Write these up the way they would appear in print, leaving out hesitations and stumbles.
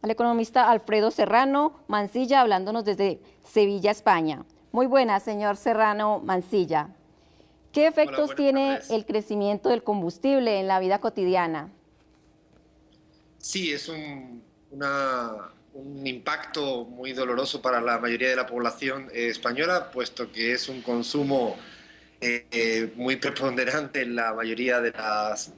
al economista Alfredo Serrano Mancilla, hablándonos desde Sevilla, España. Muy buenas, señor Serrano Mancilla. ¿Qué Hola, efectos buenas tiene tardes. el crecimiento del combustible en la vida cotidiana? Sí, es un impacto muy doloroso para la mayoría de la población española, puesto que es un consumo muy preponderante en la mayoría de las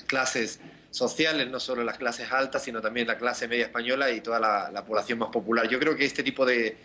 clases sociales, no solo las clases altas, sino también la clase media española y toda la población más popular. Yo creo que este tipo de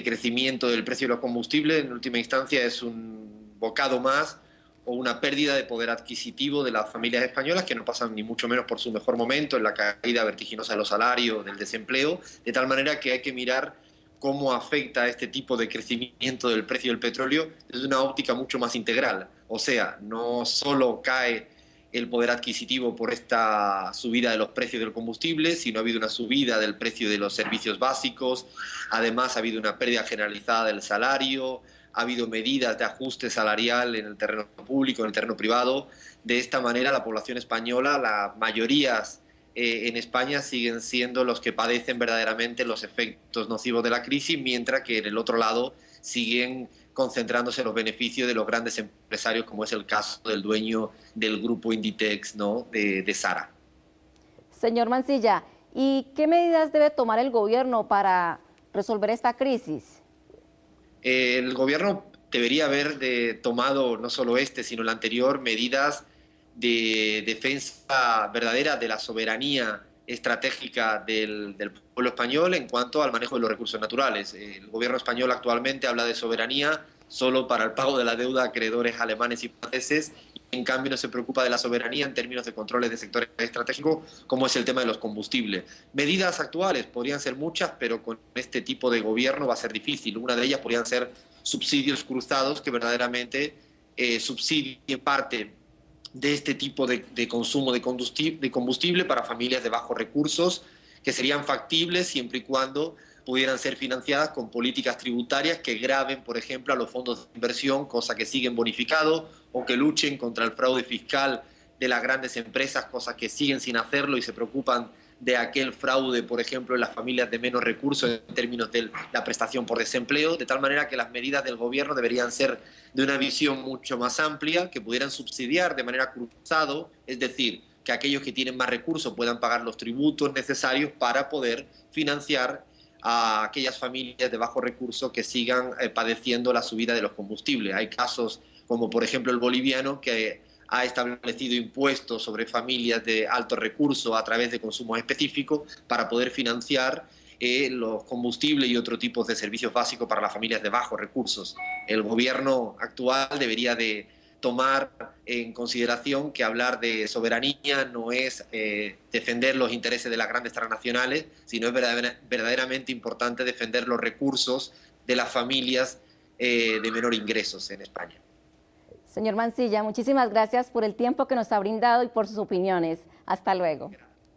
crecimiento del precio de los combustibles, en última instancia, es un bocado más o una pérdida de poder adquisitivo de las familias españolas que no pasan ni mucho menos por su mejor momento en la caída vertiginosa de los salarios, del desempleo, de tal manera que hay que mirar cómo afecta este tipo de crecimiento del precio del petróleo desde una óptica mucho más integral. O sea, no solo cae el poder adquisitivo por esta subida de los precios del combustible, sino ha habido una subida del precio de los servicios básicos, además ha habido una pérdida generalizada del salario, ha habido medidas de ajuste salarial en el terreno público, en el terreno privado. De esta manera, la población española, las mayorías en España siguen siendo los que padecen verdaderamente los efectos nocivos de la crisis, mientras que en el otro lado siguen concentrándose los beneficios de los grandes empresarios, como es el caso del dueño del grupo Inditex, ¿no? de Zara. Señor Mancilla, ¿y qué medidas debe tomar el gobierno para resolver esta crisis? El gobierno debería haber tomado no solo este, sino el anterior, medidas de defensa verdadera de la soberanía estratégica del pueblo español en cuanto al manejo de los recursos naturales. El gobierno español actualmente habla de soberanía solo para el pago de la deuda a acreedores alemanes y franceses, y en cambio no se preocupa de la soberanía en términos de controles de sectores estratégicos, como es el tema de los combustibles. Medidas actuales podrían ser muchas, pero con este tipo de gobierno va a ser difícil. Una de ellas podrían ser subsidios cruzados que verdaderamente subsidien parte de este tipo de consumo de combustible para familias de bajos recursos, que serían factibles siempre y cuando pudieran ser financiadas con políticas tributarias que graven, por ejemplo, a los fondos de inversión, cosa que siguen bonificados, o que luchen contra el fraude fiscal de las grandes empresas, cosas que siguen sin hacerlo y se preocupan de aquel fraude, por ejemplo, en las familias de menos recursos en términos de la prestación por desempleo, de tal manera que las medidas del gobierno deberían ser de una visión mucho más amplia, que pudieran subsidiar de manera cruzada, es decir, que aquellos que tienen más recursos puedan pagar los tributos necesarios para poder financiar a aquellas familias de bajos recursos que sigan padeciendo la subida de los combustibles. Hay casos como por ejemplo el boliviano, que ha establecido impuestos sobre familias de altos recursos a través de consumos específicos para poder financiar los combustibles y otros tipos de servicios básicos para las familias de bajos recursos. El gobierno actual debería de tomar en consideración que hablar de soberanía no es defender los intereses de las grandes transnacionales, sino es verdaderamente importante defender los recursos de las familias de menor ingresos en España. Señor Mancilla, muchísimas gracias por el tiempo que nos ha brindado y por sus opiniones. Hasta luego.